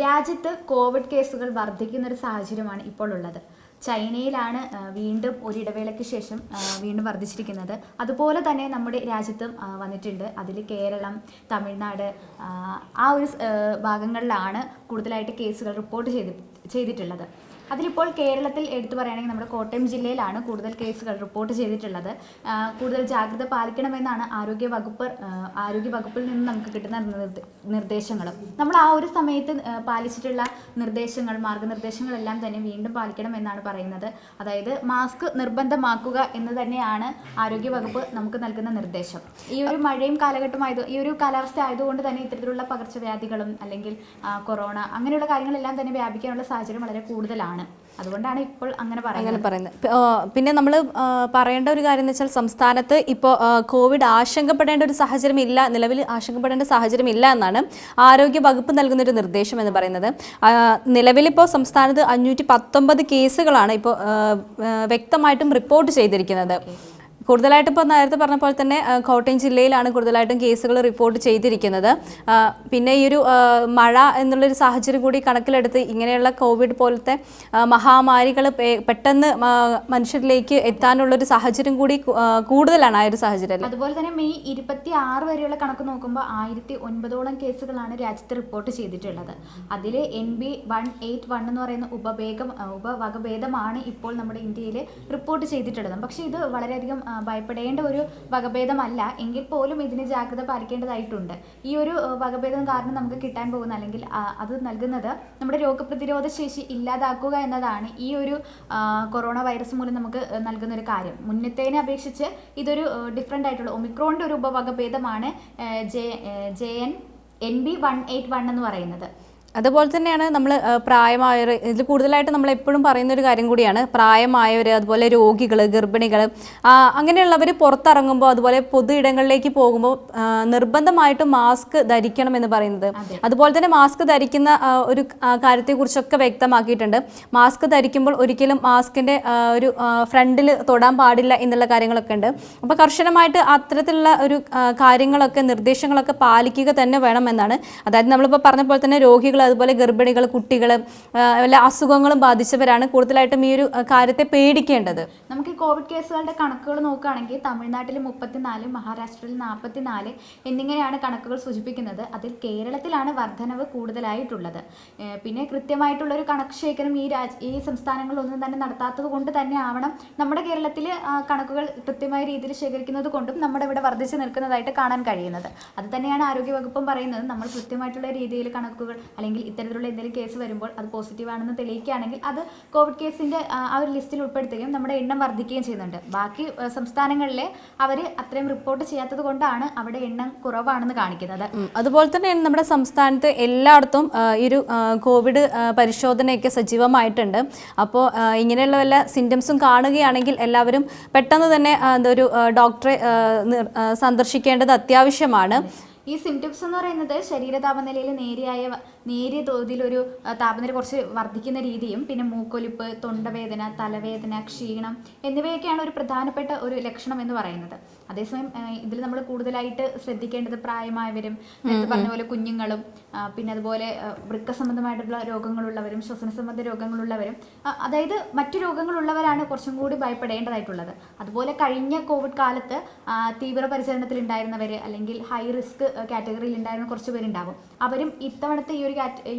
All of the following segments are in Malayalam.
രാജ്യത്ത് കോവിഡ് കേസുകൾ വർദ്ധിക്കുന്ന ഒരു സാഹചര്യമാണ് ഇപ്പോൾ ഉള്ളത്. ചൈനയിലാണ് വീണ്ടും ഒരിടവേളയ്ക്ക് ശേഷം വീണ്ടും വർദ്ധിച്ചിരിക്കുന്നത്. അതുപോലെ തന്നെ നമ്മുടെ രാജ്യത്തും വന്നിട്ടുണ്ട്. അതിൽ കേരളം, തമിഴ്നാട് ആ ഒരു ഭാഗങ്ങളിലാണ് കൂടുതലായിട്ട് കേസുകൾ റിപ്പോർട്ട് ചെയ്തിട്ടുള്ളത്. അതിലിപ്പോൾ കേരളത്തിൽ എടുത്തു പറയുകയാണെങ്കിൽ നമ്മുടെ കോട്ടയം ജില്ലയിലാണ് കൂടുതൽ കേസുകൾ റിപ്പോർട്ട് ചെയ്തിട്ടുള്ളത്. കൂടുതൽ ജാഗ്രത പാലിക്കണമെന്നാണ് ആരോഗ്യ വകുപ്പിൽ നിന്ന് നമുക്ക് കിട്ടുന്ന നിർദ്ദേശങ്ങളും. നമ്മൾ ആ ഒരു സമയത്ത് പാലിച്ചിട്ടുള്ള മാർഗനിർദ്ദേശങ്ങളെല്ലാം തന്നെ വീണ്ടും പാലിക്കണമെന്നാണ് പറയുന്നത്. അതായത് മാസ്ക് നിർബന്ധമാക്കുക എന്ന് തന്നെയാണ് ആരോഗ്യ വകുപ്പ് നമുക്ക് നൽകുന്ന നിർദ്ദേശം. ഈ ഒരു മഴയും ഈ ഒരു കാലാവസ്ഥ ആയതുകൊണ്ട് തന്നെ ഇത്തരത്തിലുള്ള പകർച്ചവ്യാധികളും അല്ലെങ്കിൽ കൊറോണ അങ്ങനെയുള്ള കാര്യങ്ങളെല്ലാം തന്നെ വ്യാപിക്കാനുള്ള സാഹചര്യം വളരെ കൂടുതലാണ്. അതുകൊണ്ടാണ് ഇപ്പോൾ അങ്ങനെ പറയുന്നത്. പിന്നെ നമ്മൾ പറയേണ്ട ഒരു കാര്യം എന്ന് വെച്ചാൽ സംസ്ഥാനത്ത് ഇപ്പോൾ കോവിഡ് ആശങ്കപ്പെടേണ്ട ഒരു സാഹചര്യം ഇല്ല, നിലവിൽ ആശങ്കപ്പെടേണ്ട സാഹചര്യം ഇല്ല എന്നാണ് ആരോഗ്യ വകുപ്പ് നൽകുന്ന ഒരു നിർദ്ദേശം എന്ന് പറയുന്നത്. നിലവിലിപ്പോൾ സംസ്ഥാനത്ത് 519 കേസുകളാണ് ഇപ്പോൾ വ്യക്തമായിട്ടും റിപ്പോർട്ട് ചെയ്തിരിക്കുന്നത്. കൂടുതലായിട്ടും ഇപ്പോൾ നേരത്തെ പറഞ്ഞ പോലെ തന്നെ കോട്ടയം ജില്ലയിലാണ് കൂടുതലായിട്ടും കേസുകൾ റിപ്പോർട്ട് ചെയ്തിരിക്കുന്നത്. പിന്നെ ഈ ഒരു മഴ എന്നുള്ളൊരു സാഹചര്യം കൂടി കണക്കിലെടുത്ത് ഇങ്ങനെയുള്ള കോവിഡ് പോലത്തെ മഹാമാരികൾ പെട്ടെന്ന് മനുഷ്യരിലേക്ക് എത്താനുള്ളൊരു സാഹചര്യം കൂടി കൂടുതലാണ് ആ ഒരു സാഹചര്യം. അതുപോലെ തന്നെ മെയ് 26 വരെയുള്ള കണക്ക് നോക്കുമ്പോൾ 1009ഓളം കേസുകളാണ് രാജ്യത്ത് റിപ്പോർട്ട് ചെയ്തിട്ടുള്ളത്. അതിൽ NB181 എന്ന് പറയുന്ന ഉപവകഭേദമാണ് ഇപ്പോൾ നമ്മുടെ ഇന്ത്യയിൽ റിപ്പോർട്ട് ചെയ്തിട്ടുള്ളത്. പക്ഷേ ഇത് വളരെയധികം ഭയപ്പെടേണ്ട ഒരു വകഭേദമല്ല, എങ്കിൽ പോലും ഇതിന് ജാഗ്രത പാലിക്കേണ്ടതായിട്ടുണ്ട്. ഈ ഒരു വകഭേദം കാരണം നമുക്ക് കിട്ടാൻ പോകുന്ന അല്ലെങ്കിൽ അത് നൽകുന്നത് നമ്മുടെ രോഗപ്രതിരോധ ശേഷി ഇല്ലാതാക്കുക എന്നതാണ് ഈ ഒരു കൊറോണ വൈറസ് മൂലം നമുക്ക് നൽകുന്ന ഒരു കാര്യം. മുന്നത്തേനെ അപേക്ഷിച്ച് ഇതൊരു ഡിഫറെൻ്റ് ആയിട്ടുള്ള ഒമിക്രോണിൻ്റെ ഒരു ഉപവകഭേദമാണ് NB181 എന്ന് പറയുന്നത്. അതുപോലെ തന്നെയാണ് നമ്മൾ പ്രായമായവർ, ഇതിൽ കൂടുതലായിട്ട് നമ്മൾ എപ്പോഴും പറയുന്ന ഒരു കാര്യം കൂടിയാണ് പ്രായമായവർ, അതുപോലെ രോഗികൾ, ഗർഭിണികൾ അങ്ങനെയുള്ളവർ പുറത്തിറങ്ങുമ്പോൾ അതുപോലെ പൊതു ഇടങ്ങളിലേക്ക് പോകുമ്പോൾ നിർബന്ധമായിട്ടും മാസ്ക് ധരിക്കണം എന്ന് പറയുന്നത്. അതുപോലെ തന്നെ മാസ്ക് ധരിക്കുന്ന ഒരു കാര്യത്തെക്കുറിച്ചൊക്കെ വ്യക്തമാക്കിയിട്ടുണ്ട്. മാസ്ക് ധരിക്കുമ്പോൾ ഒരിക്കലും മാസ്കിൻ്റെ ഒരു ഫ്രണ്ടിൽ തൊടാൻ പാടില്ല എന്നുള്ള കാര്യങ്ങളൊക്കെ ഉണ്ട്. അപ്പോൾ കർശനമായിട്ട് അത്തരത്തിലുള്ള ഒരു കാര്യങ്ങളൊക്കെ നിർദ്ദേശങ്ങളൊക്കെ പാലിക്കുക തന്നെ വേണമെന്നാണ്. അതായത് നമ്മളിപ്പോൾ പറഞ്ഞ പോലെ തന്നെ രോഗികൾ, അതുപോലെ ഗർഭിണികൾ, കുട്ടികൾ, വല്ല അസുഖങ്ങളും ബാധിച്ചവരാണ് കൂടുതലായിട്ടും ഈ ഒരു കാര്യത്തെ പേടിക്കേണ്ടത്. നമുക്ക് കോവിഡ് കേസുകളുടെ കണക്കുകൾ നോക്കുകയാണെങ്കിൽ തമിഴ്നാട്ടിൽ 34, മഹാരാഷ്ട്രയിൽ 44 എന്നിങ്ങനെയാണ് കണക്കുകൾ സൂചിപ്പിക്കുന്നത്. അതിൽ കേരളത്തിലാണ് വർധനവ് കൂടുതലായിട്ടുള്ളത്. പിന്നെ കൃത്യമായിട്ടുള്ളൊരു കണക്ക് ശേഖരം ഈ സംസ്ഥാനങ്ങളിലൊന്നും തന്നെ നടത്താത്തത് കൊണ്ട് തന്നെ ആവണം നമ്മുടെ കേരളത്തിൽ കണക്കുകൾ കൃത്യമായ രീതിയിൽ ശേഖരിക്കുന്നത് കൊണ്ടും നമ്മുടെ ഇവിടെ വർദ്ധിച്ചു നിൽക്കുന്നതായിട്ട് കാണാൻ കഴിയുന്നത്. അത് തന്നെയാണ് ആരോഗ്യവകുപ്പും പറയുന്നത്. നമ്മൾ കൃത്യമായിട്ടുള്ള രീതിയിൽ കണക്കുകൾ അല്ലെങ്കിൽ ഇത്തരത്തിലുള്ള എന്തെങ്കിലും കേസ് വരുമ്പോൾ അത് പോസിറ്റീവ് ആണെന്ന് തെളിയിക്കുകയാണെങ്കിൽ അത് കോവിഡ് കേസിന്റെ ആ ഒരു ലിസ്റ്റിൽ ഉൾപ്പെടുത്തുകയും നമ്മുടെ എണ്ണം വർദ്ധിക്കുകയും ചെയ്യുന്നുണ്ട്. ബാക്കി സംസ്ഥാനങ്ങളിലെ അവർ അത്രയും റിപ്പോർട്ട് ചെയ്യാത്തത് കൊണ്ടാണ് അവിടെ എണ്ണം കുറവാണെന്ന് കാണിക്കുന്നത്. അതുപോലെ തന്നെയാണ് നമ്മുടെ സംസ്ഥാനത്ത് എല്ലായിടത്തും ഈ ഒരു കോവിഡ് പരിശോധനയൊക്കെ സജീവമായിട്ടുണ്ട്. അപ്പോൾ ഇങ്ങനെയുള്ള വല്ല സിംറ്റംസും കാണുകയാണെങ്കിൽ എല്ലാവരും പെട്ടെന്ന് തന്നെ ഒരു ഡോക്ടറെ സന്ദർശിക്കേണ്ടത് അത്യാവശ്യമാണ്. ഈ സിംറ്റംസ് എന്ന് പറയുന്നത് ശരീര താപനിലയിൽ നേരിയ തോതിലൊരു താപനില കുറച്ച് വർദ്ധിക്കുന്ന രീതിയും പിന്നെ മൂക്കൊലിപ്പ്, തൊണ്ടവേദന, തലവേദന, ക്ഷീണം എന്നിവയൊക്കെയാണ് ഒരു പ്രധാനപ്പെട്ട ഒരു ലക്ഷണം എന്ന് പറയുന്നത്. അതേസമയം ഇതിൽ നമ്മൾ കൂടുതലായിട്ട് ശ്രദ്ധിക്കേണ്ടത് പ്രായമായവരും, നേരത്തെ പറഞ്ഞ പോലെ കുഞ്ഞുങ്ങളും, പിന്നെ അതുപോലെ വൃക്ക സംബന്ധമായിട്ടുള്ള രോഗങ്ങളുള്ളവരും, ശ്വസന സംബന്ധ രോഗങ്ങളുള്ളവരും, അതായത് മറ്റു രോഗങ്ങളുള്ളവരാണ് കുറച്ചും കൂടി ഭയപ്പെടേണ്ടതായിട്ടുള്ളത്. അതുപോലെ കഴിഞ്ഞ കോവിഡ് കാലത്ത് തീവ്ര പരിചരണത്തിൽ ഉണ്ടായിരുന്നവർ അല്ലെങ്കിൽ ഹൈ റിസ്ക് കാറ്റഗറിയിൽ ഉണ്ടായിരുന്ന കുറച്ച് പേരുണ്ടാവും. അവരും ഇത്തവണത്തെ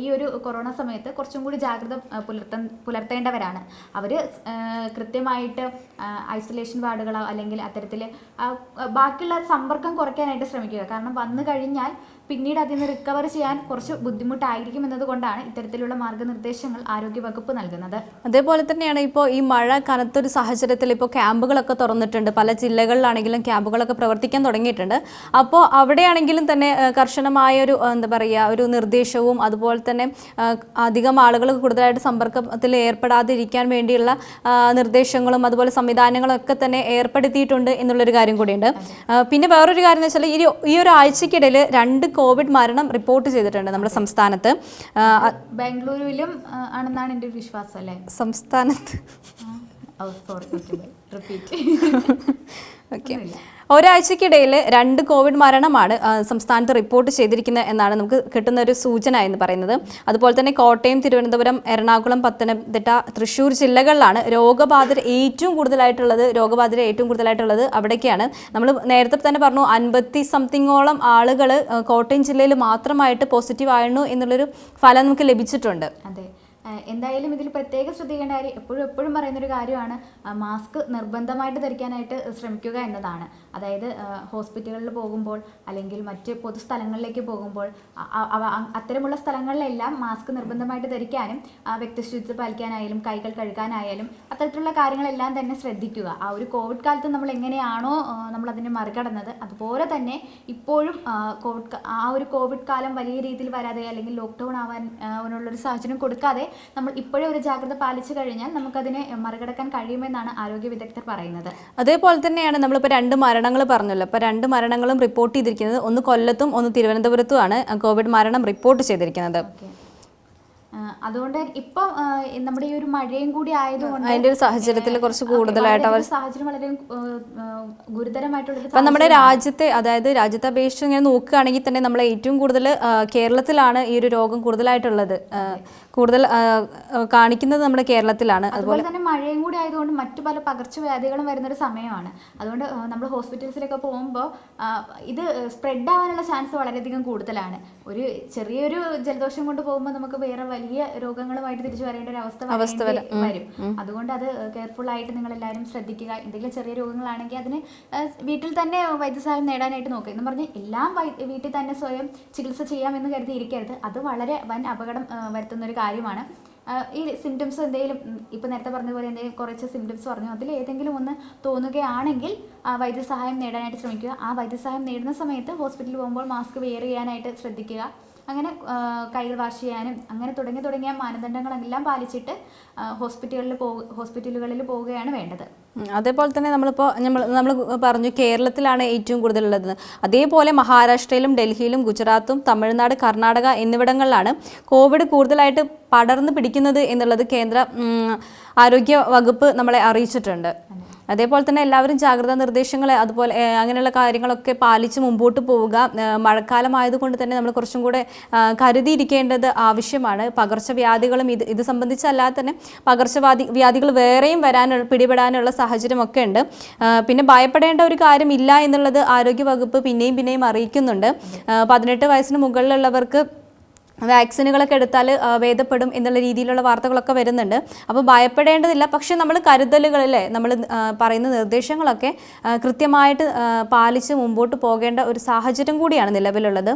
ഈ ഒരു കൊറോണ സമയത്ത് കുറച്ചും കൂടി ജാഗ്രത പുലർത്തേണ്ടവരാണ്. അവർ കൃത്യമായിട്ട് ഐസൊലേഷൻ വാർഡുകളോ അല്ലെങ്കിൽ അത്തരത്തിൽ ബാക്കിയുള്ള സമ്പർക്കം കുറയ്ക്കാനായിട്ട് ശ്രമിക്കുക. കാരണം വന്നു കഴിഞ്ഞാൽ പിന്നീട് അതിൽ നിന്ന് റിക്കവർ ചെയ്യാൻ കുറച്ച് ബുദ്ധിമുട്ടായിരിക്കും എന്നതുകൊണ്ടാണ് ഇത്തരത്തിലുള്ള മാർഗ്ഗനിർദ്ദേശങ്ങൾ ആരോഗ്യവകുപ്പ് നൽകുന്നത്. അതേപോലെ തന്നെയാണ് ഇപ്പോൾ ഈ മഴ കനത്തൊരു സാഹചര്യത്തിൽ ഇപ്പോൾ ക്യാമ്പുകളൊക്കെ തുറന്നിട്ടുണ്ട്. പല ജില്ലകളിലാണെങ്കിലും ക്യാമ്പുകളൊക്കെ പ്രവർത്തിക്കാൻ തുടങ്ങിയിട്ടുണ്ട്. അപ്പോൾ അവിടെയാണെങ്കിലും തന്നെ കർശനമായ ഒരു നിർദ്ദേശവും അതുപോലെ തന്നെ അധികം ആളുകൾ കൂടുതലായിട്ട് സമ്പർക്കത്തിൽ ഏർപ്പെടാതിരിക്കാൻ വേണ്ടിയുള്ള നിർദ്ദേശങ്ങളും അതുപോലെ സംവിധാനങ്ങളൊക്കെ തന്നെ ഏർപ്പെടുത്തിയിട്ടുണ്ട് എന്നുള്ളൊരു കാര്യം കൂടിയുണ്ട്. പിന്നെ വേറൊരു കാര്യം എന്ന് വെച്ചാൽ ഈ ഒരു ആഴ്ചക്കിടയിൽ 2 കോവിഡ് മരണം റിപ്പോർട്ട് ചെയ്തിട്ടുണ്ട് നമ്മുടെ സംസ്ഥാനത്ത്. ബാംഗ്ലൂരിലും ആണെന്നാണ് എൻ്റെ വിശ്വാസം. അല്ലേ? സംസ്ഥാനത്ത് റിപ്പീറ്റ്. ഓക്കെ. ഒരാഴ്ചക്കിടയിൽ 2 കോവിഡ് മരണമാണ് സംസ്ഥാനത്ത് റിപ്പോർട്ട് ചെയ്തിരിക്കുന്നത് എന്നാണ് നമുക്ക് കിട്ടുന്ന ഒരു സൂചന എന്ന് പറയുന്നത്. അതുപോലെ തന്നെ കോട്ടയം, തിരുവനന്തപുരം, എറണാകുളം, പത്തനംതിട്ട, തൃശ്ശൂർ ജില്ലകളിലാണ് രോഗബാധിതർ ഏറ്റവും കൂടുതലായിട്ടുള്ളത് അവിടേക്കാണ്. നമ്മൾ നേരത്തെ തന്നെ പറഞ്ഞു 50-somethingോളം ആളുകൾ കോട്ടയം ജില്ലയിൽ മാത്രമായിട്ട് പോസിറ്റീവ് ആയിരുന്നു എന്നുള്ളൊരു ഫലം നമുക്ക് ലഭിച്ചിട്ടുണ്ട്. അതെ, എന്തായാലും ഇതിൽ പ്രത്യേകം ശ്രദ്ധിക്കേണ്ട കാര്യം എപ്പോഴും പറയുന്നൊരു കാര്യമാണ് മാസ്ക് നിർബന്ധമായിട്ട് ധരിക്കാനായിട്ട് ശ്രമിക്കുക എന്നതാണ്. അതായത് ഹോസ്പിറ്റലുകളിൽ പോകുമ്പോൾ അല്ലെങ്കിൽ മറ്റ് പൊതുസ്ഥലങ്ങളിലേക്ക് പോകുമ്പോൾ അത്തരമുള്ള സ്ഥലങ്ങളിലെല്ലാം മാസ്ക് നിർബന്ധമായിട്ട് ധരിക്കാനും വ്യക്തിശുചിത്വം പാലിക്കാനായാലും കൈകൾ കഴുകാനായാലും അത്തരത്തിലുള്ള കാര്യങ്ങളെല്ലാം തന്നെ ശ്രദ്ധിക്കുക. ആ ഒരു കോവിഡ് കാലത്ത് നമ്മൾ എങ്ങനെയാണോ നമ്മൾ അതിനെ മറികടന്നത്, അതുപോലെ തന്നെ ഇപ്പോഴും ഒരു കോവിഡ് കാലം വലിയ രീതിയിൽ വരാതെ അല്ലെങ്കിൽ ലോക്ക്ഡൗൺ ആവാനുള്ളൊരു സാഹചര്യം കൊടുക്കാതെ നമ്മൾ ഇപ്പോഴേ ഒരു ജാഗ്രത പാലിച്ചു കഴിഞ്ഞാൽ നമുക്കതിനെ മറികടക്കാൻ കഴിയുമെന്നാണ് ആരോഗ്യ വിദഗ്ധർ പറയുന്നത്. അതേപോലെ തന്നെയാണ് നമ്മളിപ്പോൾ 2 മരണങ്ങൾ പറഞ്ഞല്ലോ. അപ്പോൾ 2 മരണങ്ങളും റിപ്പോർട്ട് ചെയ്തിരിക്കുന്നത് ഒന്ന് കൊല്ലത്തും ഒന്ന് തിരുവനന്തപുരത്തുമാണ് കോവിഡ് മരണം റിപ്പോർട്ട് ചെയ്തിരിക്കുന്നത്. അതുകൊണ്ട് ഇപ്പം നമ്മുടെ ഈ ഒരു മഴയും കൂടി ആയതുകൊണ്ട് അതിന്റെ ഒരു സാഹചര്യത്തിൽ കുറച്ച് കൂടുതലായിട്ട് സാഹചര്യം വളരെ ഗുരുതരമായിട്ടുള്ള. അപ്പം നമ്മുടെ രാജ്യത്തെ അപേക്ഷിച്ച് ഇങ്ങനെ നോക്കുകയാണെങ്കിൽ തന്നെ നമ്മൾ ഏറ്റവും കൂടുതൽ കേരളത്തിലാണ് ഈ ഒരു രോഗം കൂടുതലായിട്ടുള്ളത്. കൂടുതൽ കാണിക്കുന്നത് നമ്മുടെ കേരളത്തിലാണ്. അതുപോലെ തന്നെ മഴയും കൂടി ആയതുകൊണ്ട് മറ്റു പല പകർച്ചവ്യാധികളും വരുന്നൊരു സമയമാണ്. അതുകൊണ്ട് നമ്മൾ ഹോസ്പിറ്റൽസിലൊക്കെ പോകുമ്പോൾ ഇത് സ്പ്രെഡ് ആവാനുള്ള ചാൻസ് വളരെയധികം കൂടുതലാണ്. ഒരു ചെറിയൊരു ജലദോഷം കൊണ്ട് പോകുമ്പോൾ നമുക്ക് വേറെ വലിയ രോഗങ്ങളുമായിട്ട് തിരിച്ചു വരേണ്ട ഒരു അവസ്ഥ വരും. അതുകൊണ്ട് അത് കെയർഫുൾ ആയിട്ട് നിങ്ങൾ എല്ലാവരും ശ്രദ്ധിക്കുക. എന്തെങ്കിലും ചെറിയ രോഗങ്ങളാണെങ്കിൽ അതിന് വീട്ടിൽ തന്നെ വൈദ്യസഹായം നേടാനായിട്ട് നോക്കുക. എന്ന് പറഞ്ഞാൽ എല്ലാം വീട്ടിൽ തന്നെ സ്വയം ചികിത്സ ചെയ്യാമെന്ന് കരുതി ഇരിക്കരുത്. അത് വളരെ വൻ അപകടം വരുത്തുന്ന ഒരു കാര്യമാണ്. ഈ സിംറ്റംസ് എന്തെങ്കിലും ഇപ്പം നേരത്തെ പറഞ്ഞതുപോലെ എന്തെങ്കിലും കുറച്ച് സിംറ്റംസ് പറഞ്ഞു, അതിൽ ഏതെങ്കിലും ഒന്ന് തോന്നുകയാണെങ്കിൽ വൈദ്യസഹായം നേടാനായിട്ട് ശ്രമിക്കുക. ആ വൈദ്യസഹായം നേടുന്ന സമയത്ത് ഹോസ്പിറ്റലിൽ പോകുമ്പോൾ മാസ്ക് വെയർ ചെയ്യാനായിട്ട് ശ്രദ്ധിക്കുക. അങ്ങനെ കൈകൾ വാഷ് ചെയ്യാനും അങ്ങനെ തുടങ്ങിയ മാനദണ്ഡങ്ങളെല്ലാം പാലിച്ചിട്ട് ഹോസ്പിറ്റലുകളിൽ പോവുകയാണ് വേണ്ടത്. അതേപോലെ തന്നെ നമ്മൾ പറഞ്ഞു കേരളത്തിലാണ് ഏറ്റവും കൂടുതലുള്ളത്. അതേപോലെ മഹാരാഷ്ട്രയിലും ഡൽഹിയിലും ഗുജറാത്തും തമിഴ്നാട്, കർണാടക എന്നിവിടങ്ങളിലാണ് കോവിഡ് കൂടുതലായിട്ട് പടർന്നു പിടിക്കുന്നത് എന്നുള്ളത് കേന്ദ്ര ആരോഗ്യ വകുപ്പ് നമ്മളെ അറിയിച്ചിട്ടുണ്ട്. അതേപോലെ തന്നെ എല്ലാവരും ജാഗ്രതാ നിർദ്ദേശങ്ങൾ അതുപോലെ അങ്ങനെയുള്ള കാര്യങ്ങളൊക്കെ പാലിച്ച് മുമ്പോട്ട് പോവുക. മഴക്കാലമായതുകൊണ്ട് തന്നെ നമ്മൾ കുറച്ചും കൂടെ കരുതിയിരിക്കേണ്ടത് ആവശ്യമാണ്. പകർച്ചവ്യാധികളും ഇത് സംബന്ധിച്ചല്ലാതെ തന്നെ പകർച്ചവ്യാധികൾ വേറെയും പിടിപെടാനുള്ള സാഹചര്യമൊക്കെ ഉണ്ട്. പിന്നെ ഭയപ്പെടേണ്ട ഒരു കാര്യമില്ല എന്നുള്ളത് ആരോഗ്യ വകുപ്പ് പിന്നെയും അറിയിക്കുന്നുണ്ട്. 18 വയസ്സിന് മുകളിലുള്ളവർക്ക് വാക്സിനുകളൊക്കെ എടുത്താൽ ഭേദപ്പെടും എന്നുള്ള രീതിയിലുള്ള വാർത്തകളൊക്കെ വരുന്നുണ്ട്. അപ്പോൾ ഭയപ്പെടേണ്ടതില്ല. പക്ഷെ നമ്മൾ കരുതലുകളിലെ നമ്മൾ പറയുന്ന നിർദ്ദേശങ്ങളൊക്കെ കൃത്യമായിട്ട് പാലിച്ച് മുമ്പോട്ട് പോകേണ്ട ഒരു സാഹചര്യം കൂടിയാണ് നിലവിലുള്ളത്.